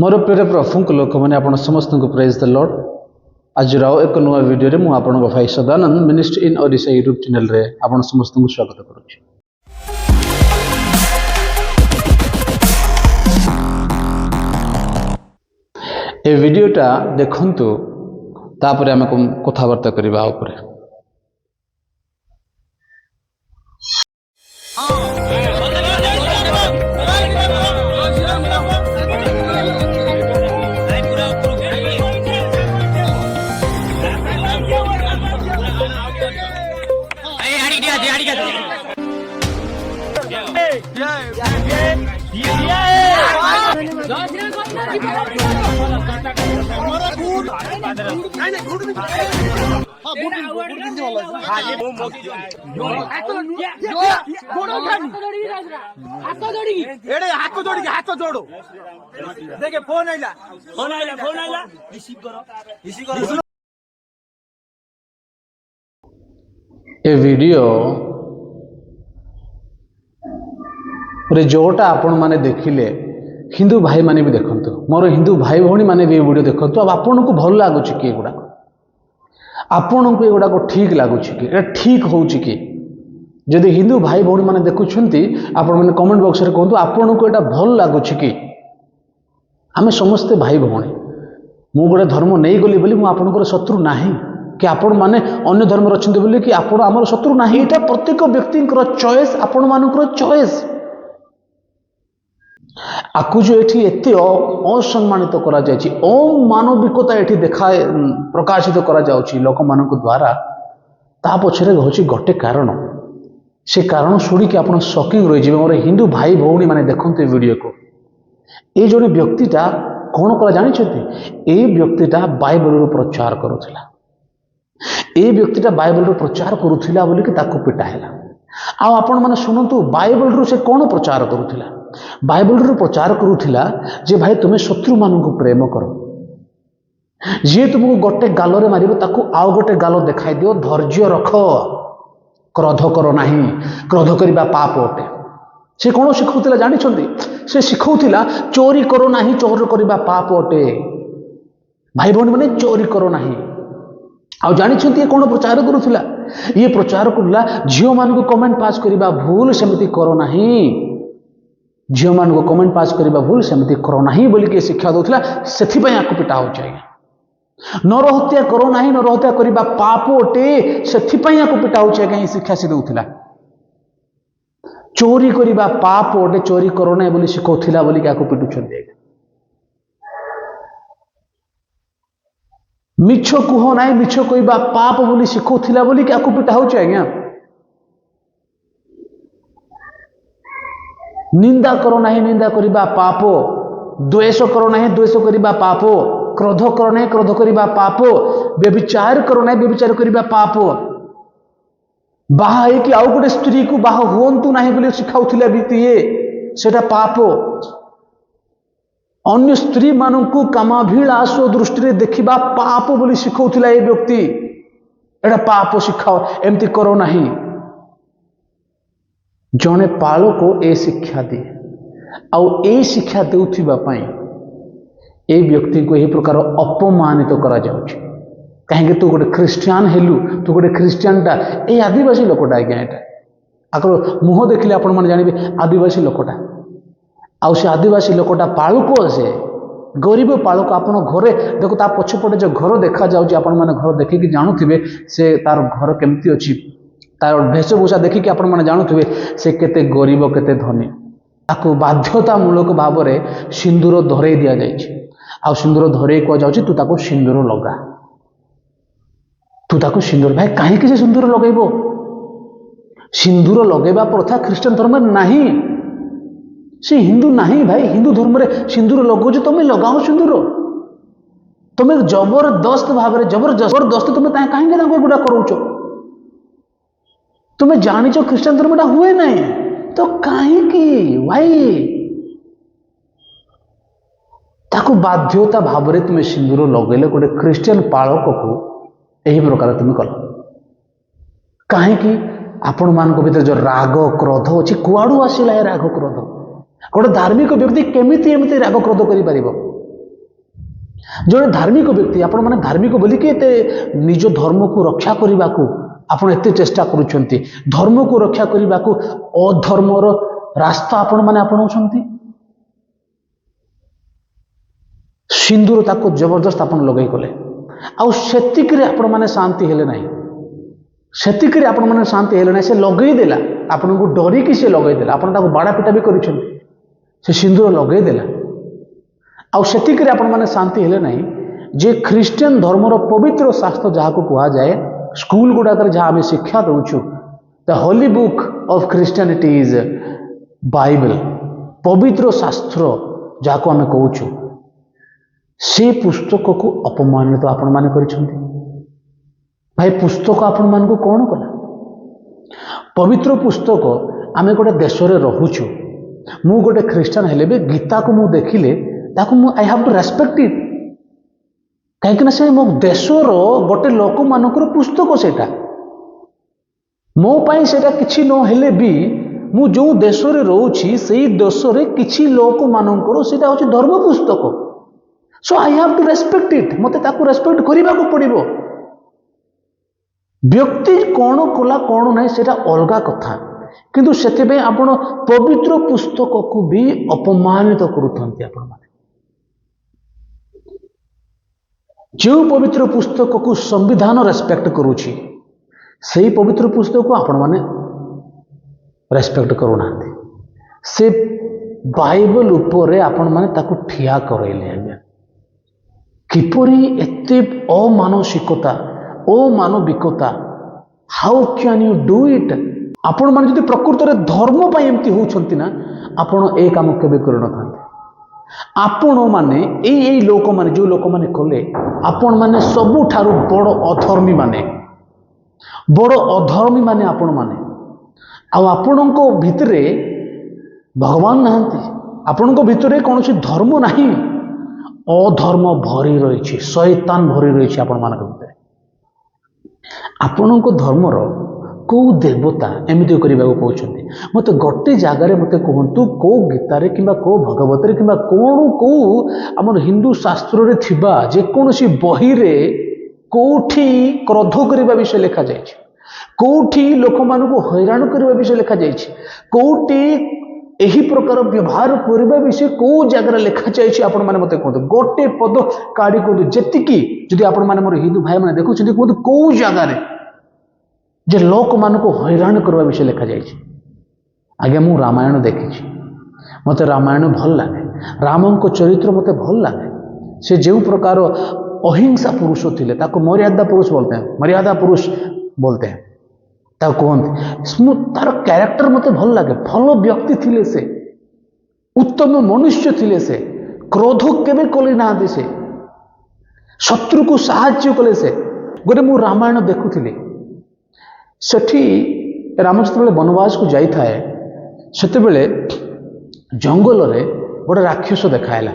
मोर प्रिय प्रभुक लोक मैंने आप समस्त को प्रेज द लॉर्ड। आज एक नुआ वीडियो मु आपण भाई Sadanand ministry in Odisha YouTube channel रे आपण समस्त को स्वागत करुच्ची। ए वीडियोटा देखंतु तापर आम कथबार्ता करबा ऊपर। हाथ जोड़ो देखे फोन आइला रिसीव करो ए वीडियो रे जोटा आपण माने देखिले हिंदू भाई माने भी देखंतु, मोर हिंदू भाई भौणी माने भी वीडियो देखंतु। अब आपण को भल लागुची कि एगुडा आपण को एगुडा को ठीक लागुची कि ए ठीक होउची कि जदि हिंदू भाई भौणी माने देखुछंती आपण माने कमेंट बॉक्स रे कहंतु आपण को एटा भल लागुची कि। आमे समस्त भाई भौणी मु गोटे धर्म नहीं गली बोली मु आपनकर शत्रु नाही कि आपण माने अन्य धर्म रचंती बोली कि आपण हमर शत्रु नाही। एटा प्रत्येक व्यक्तिकर चॉइस, आपण मानकर चॉइस। आकु जो एठी एते असम्मानित करा जायछि, अमानविकता एठी देखा प्रकाशित करा जाउछि लोक मानक द्वारा, ता पछरे होछि गोटे कारण। से कारण शुणी कि आपण शॉकिंग रहि जिवे। मोर हिंदू भाई भौणी माने देखंते वीडियो को। ए जने व्यक्तिटा कोन करा जानि छथि? ए व्यक्तिटा बाइबल रो प्रचार करूथिला। ए व्यक्तिटा बाइबल रो प्रचार करूथिला बोली कि ताको पिटा हैला। आ आपण माने सुनंतु बाइबल रो से कोन प्रचार करूथिला? बाइबल रो प्रचार करूथिला जे भाई तुमे शत्रु मानन को प्रेम करो, जे तुमको गोटे गाल रे मारिबो ताको आउ गोटे गाल देखाई दियो, धैर्य रख, क्रोध करो नाही, क्रोध करिबा पाप अटे। से कोन शिखौथिला जानि छथि? से शिखौथिला चोरी करो नाही, चोर करिबा पाप अटे। भाई भौणी माने चोरी करो नाही। आ जानि छथि कोन प्रचार करूथिला? ये प्रचार करला झियो मान को कमेंट पास करिबा भूल सेमति करो नाही, झियो मान को कमेंट पास करिबा भूल सेमति करो नाही बोली के शिक्षा दउथिला। सेथि पय आकु पिटा होछ। नर हत्या करो नाही, नर हत्या करिबा पाप अटे, सेथि पय आकु पिटा होछ। के शिक्षा से दउथिला। चोरी करिबा पाप अटे, चोरी करो नाही बोली शिखौथिला बोली के आकु पिटुछन। मिछ कुह नाही, मिछ कहिबा पाप बोली शिखौथिला बोली के आकु पिटा होछ। आज्ञा निंदा करो नहीं, निंदा करिबा पाप, द्वेष करो नहीं, द्वेष करिबा पाप, क्रोध करो नहीं, क्रोध करिबा पाप, व्यभिचार करो नहीं, व्यभिचार करिबा पाप, बाहा कि आउ गोटे स्त्री को बाहा हुंतु नहीं बोली शिखाउथिला बीतीए सेटा पाप। अन्य स्त्री मानू कामाभिलाष दृष्टि देखिबा पाप बोली शिखौथिला ए व्यक्ति। एटा पाप शिखाओ, एमती करो नहीं। जने पाल को ए शिक्षा दिए आउ ए शिक्षा देउथिबा पई ए व्यक्ति को यही प्रकार अपमानित करा जाउछि। कहीं तू गोटे ख्रिस्टियान हेलु, तू गोटे ख्रिस्टियानटा ए आदिवासी लोकटा। आज्ञा एटा आकर मुह देखिले आपण माने जानिबे आदिवासी लोकटा। आउ से आदिवासी लोकटा पाळुको, से गरीब पाळुको। आपण घरे देखो ता पछपटे जो घर देखा जाउछि, आपण माने घर देखि कि जानुथिबे से तार घर केमती अछि, तार वेशभूषा देखिक आपण माने जानुथिबे से केते गरीब केते धनी। ताको बाध्यतामूलक भाव में सिंदूर धरई दिया जाइछि। आ सिंदूर धरई को जाउछि तू ताको सिंदूर लगा, तू ताको सिंदूर। भाई काहे कि से सिंदूर लगेबो? सिंदूर लगेबा प्रथा ख्रिस्टियन धर्म में नाही। से हिंदू नाही भाई। हिंदू धर्म में सिंदूर लगो जो तुम लगाओ सिंदूर। तुम जबरदस्त भाव में जबरदस्त तुम कहीं गुड़ा करोच। तुम्हें जानी ख्रिस्टियन धर्मटा हुए ना तो कहीं भाई ताकू बाध्यता भाव में तुम्हें सिंदूर लगेले गोटे ख्रिस्टियन पालक को यही प्रकार तुम्हें कल कहीं आपण मान भीतर जो राग क्रोध अच्छी कुआड़ू आसला राग क्रोध गोटे धार्मिक व्यक्ति केमिति एमती राग क्रोध कर जड़े धार्मिक व्यक्ति आपण मैंने धार्मिक बोलिकी एते निज धर्म को रक्षा करने को आपण एते चेष्टा करुछंती धर्म को रक्षा करने को अधर्मर रास्ता आपण मैंने अपनाउछंती सिंदूर ताको जबरदस्त आपण लगई गले आउ सेतिक रे आपण मैंने शांति हेले नहीं सेतिक रे आपण मैंने शांति हेले नहीं से लगई देला आपण को डरी कि से लगई देला आपण ताको बाड़ा पिटा भी करिछंती से सिंदूर लगई देला आउ सेतिक रे आपण मैंने शांति हेले नहीं जे ख्रिस्टियन धर्मर पवित्र शास्त्र जहाँ को कहा जाए स्कूल गुड़ाक जहाँ आम शिक्षा दौचु the holy book of Christianity is Bible पवित्र शास्त्र जहाँ को आम कहूँ से पुस्तक को अपमानित आपण मैंने करिछंती भाई पुस्तक आपण मान को कौन कला पवित्र पुस्तक आम गोटे देश में रोचु मु गोटे ख्रिस्टियन हेले भी गीता को मु देखिले आई हाव टू रेस्पेक्ट इट कहीं से मो देशर गोटे लोक मानकर पुस्तक सेटा मो पाई सेटा किछि न हेले भी मु जो देश रे रहउछि सेही देश रे किछि लोक मानकर सेटा होछि धर्म पुस्तक सो आई हाव टू रेस्पेक्ट इट मते ताकू रेस्पेक्ट करिबा को पड़िबो व्यक्ति कौन कला कौन नहीं सेटा अलगा कथा किंतु सेते पे आपण पवित्र पुस्तक को भी अपमानित करूथंती आपण माने जो पवित्र पुस्तक को संविधान रेस्पेक्ट करुछि सही पवित्र पुस्तक को आपण माने रेस्पेक्ट करूना से बाइबल ऊपर आपण माने ताकू ठिया करैले आज्ञा किपरि एते अमानसिकता अमानविकता how can you do it आपण माने जदि प्रकृत रे धर्म पई एमती होउछंती ना आपण ए काम केबे करन थांते आपण माने एई लोक माने जो लोक माने कले आपण माने सबु ठारू बड़ अधर्मी माने आपण माने आ आपणको भितरे भगवान नहांती आपणको भितरे कौनसी धर्म नाही अधर्म भरी रही शैतान भरी रही आपण मान भितर आपणको धर्मर कौ देवता एमती करने को कहते मत गोटे जगार मत कहतु कौ गीतार कि भगवत कि कौ आम हिंदू शास्त्र रे थिबा जेकोसी बही रे कौठी क्रोध करने विषय लिखा जाए कौठी लोक मान हैरान करने विषय लिखा जाए कौटी यही प्रकार व्यवहार करने विषय कौ जगार लिखा जाए आपण मैंने मत कहते गोटे पद काढ़ी कहतु जी जदि आपण मैंने मोर हिंदू भाई मैंने देखुं कहतु कौ जगार जे लोक मान को हैरान करने विषय लिखा जाए आज्ञा मु रामायण देखी मत रामायण भल लगे राम को चरित्र मत भल लगे से जो प्रकार अहिंसा पुरुष थे ताको मर्यादा पुरुष बोलते हैं मर्यादा पुरुष बोलते हैं कहते तार कैरेक्टर मत भल लगे भल व्यक्ति थिले से उत्तम मनुष्य थिले से क्रोध केबे कले ना से शत्रु को साहाय्य कले से गोटे मु रामायण देखुली सेठी राम जो बनवास को जाई थाए सेते बेले जंगल रे गोटे राक्षस देखायला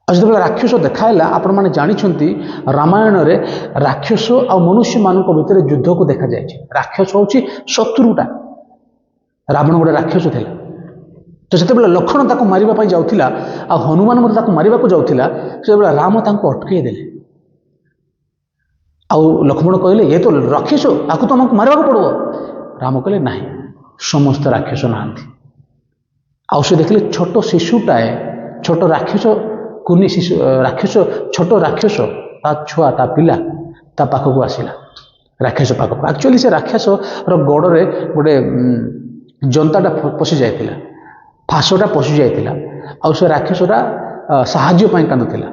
जो राक्षस देखायला आपण माने जानिछंती रामायण रे राक्षस आ मनुष्य मानक भितर युद्ध को देखा जाए राक्षस होची शत्रुटा रावण गोटे राक्षस थिला तो सेते बेले लक्ष्मण ताको मारिबा पई जाउथिला आ हनुमान मते ताको मारिबा को जाउथिला से बेले राम ताको अटकै देले आ लक्ष्मण कहले ये तो राक्षस आकु तो हमको मारवा को पड़ो राम कहले नहीं समस्त राक्षस नांती आ से देखले छोट शिशुटाए छोट राक्षस कुनी शिशु राक्षस छोट राक्षस ता छुआ ता पिला ता पाखक आसिला राक्षस पाखक एक्चुअली से राक्षस रो गोड़ रे गोटे जंताटा पशि जाइतिला फासटा पशि जाइतिला आ से राक्षसटा साहाय्य पई कांदुतिला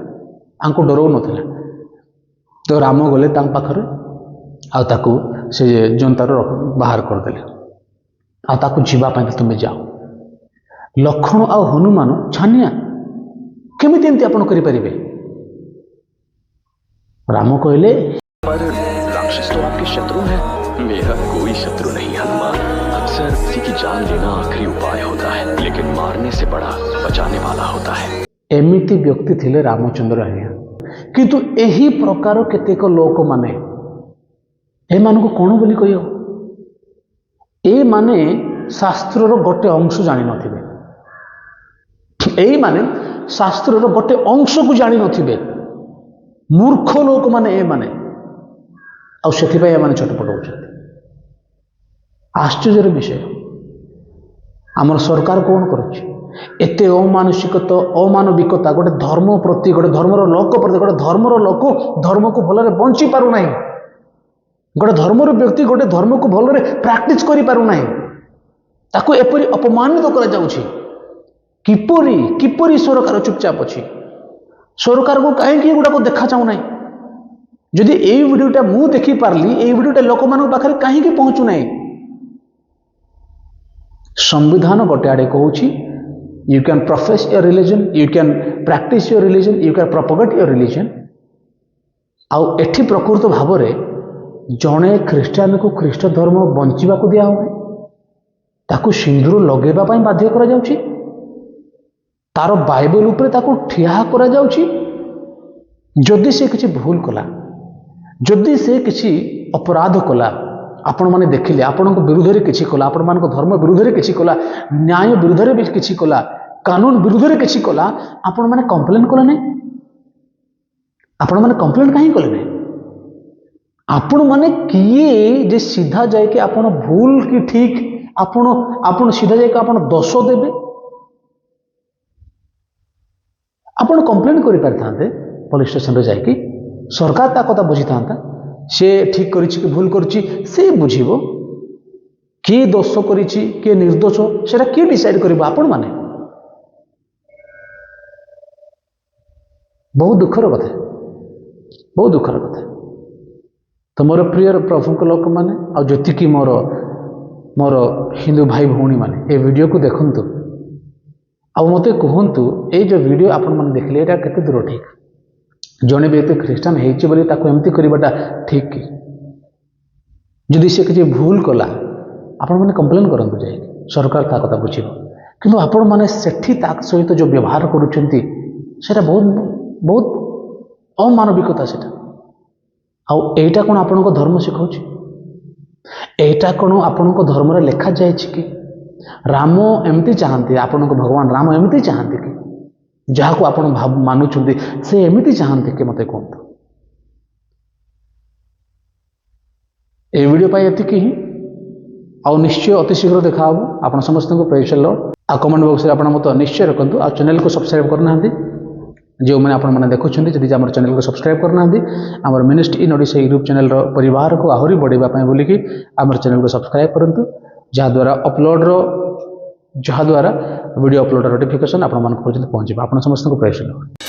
आंको डरो नथिला तो राम गले तांग पाखरे आ ताकू से जंतार बाहर करदेले आ ताकू जीवा पई तुम जाओ लक्ष्मण आ हनुमान छानिया केमिति एमती आपण करि परिबे राम कहले पर राक्षस तो आपके शत्रु हैं मेरा कोई शत्रु नहीं हनुमान अक्सर किसी की जान लेना आखिरी उपाय होता है लेकिन मारने से बड़ा बचाने वाला होता है एमिति व्यक्ति थिले रामचंद्र आज्ञा किंतु एही प्रकार केतेक लोक माने ए मान को कौन बोली कहियो ए माने शास्त्र रो गोटे अंश जानि नथिबे एही माने शास्त्र गोटे अंश को जानी नथिबे मूर्ख लोक माने ए माने आने छटपट होते आश्चर्य विषय आमर सरकार कौन करुच्ची एते अमानुषिकता अमानविकता गोटे धर्म प्रति गोटे धर्मर लोक प्रति गोटे धर्मर लोक धर्म को भलरे बंची पारु नाही गोटे धर्मर व्यक्ति गोटे धर्म को भलरे प्रैक्टिस करि पारु नाही ताको एपरि अपमानित करा जाउछि किपरि किपरि सरकार चुपचाप अछि सरकार को कहीं गुड़ा को देखा चाहू ना जदि ये वीडियोटा मु देखी पारली ये वीडियोटा लोक मान पाखे कहीं पहुँचू ना संविधान गोटे आड़े कहूँ you can profess your religion you can practise your religion you can propagate your religion आउ एठी प्रकृत भाव में जड़े ख्रीष्टान को ख्रीष्ट धर्म बंचा दिया हुए ताकू सिंदूर लगेवा बाध्य करा जाउछि तार बाइबल उपरे ताकू ठिया करा जाउछि जदि से किसी भूल कला जदि से किसी अपराध कला आपण माने देखिले आपण विरुद्ध रे किछि कला आपण मान धर्म विरुद्ध रे किछि कला न्याय विरुद्ध रे किछि कला कानून विरुद्ध रे किछि कला आपण माने कंप्लेन कला नै आपण माने कंप्लेन काहे कले नै आपण माने किए जे सीधा जाय के आपण भूल की ठीक आपण सीधा जाय के आपण दोष देबे आपण कंप्लेन करि पारथांते पुलिस स्टेशन रे जाय कि सरकार ता कथा बुझी था से ठीक करिछि कि भूल करिछि से बुझिबो किए दोष करिछि किए निर्दोष सेटा किए डिसाइड करिबो आपण माने बहुत दुखर कथा तो मोर प्रिय प्रभु लोक माने आ जति कि मोर हिंदू भाई भौणी माने ए वीडियो को देखंतु आ मते कहंतु ए जो वीडियो आपण माने देखले एटा केते दूर ठीक जने व्यक्ति ख्रीष्टान हेछि बोली ताको एमती करबाटा ठीक कि जदि से किछि भूल कला आपण माने कंप्लेन करंतु जाय सरकार ता कथा बुझिबो किंतु आपण माने सेठी ता सहित जो व्यवहार करूछंती सेटा बहुत बहुत अमानविकता सेटा आ एटा कोन आपनको धर्म सिखाउछि एटा कोन आपनको धर्म रे लेखा जायछि कि राम एमती चाहती आपनको भगवान राम एमती चाहती कि जहाँ को आप मानुंट से एमती चाहती कि मत कहतु ये वीडियो पाई एतिकी ही आउ निश्चय अति शीघ्र देखा आप समस्त को प्रेज द लॉर्ड आ कमेंट बॉक्स में आप मत निश्चय रखु आ चैनल को सब्सक्राइब करना जो मैंने आप देखुं जदि आम चैनल को सब्सक्राइब करना आम ministry in Odisha YouTube channel परिवार को आहरी बढ़ावा बोलिकी आम चैनल को सब्सक्राइब करूँ जहाद्वारा अपलोड्र जहाद्वारा वीडियो अपलोड नोटिफिकेशन आप पहुँचे आप समस्त को प्रेज द लॉर्ड।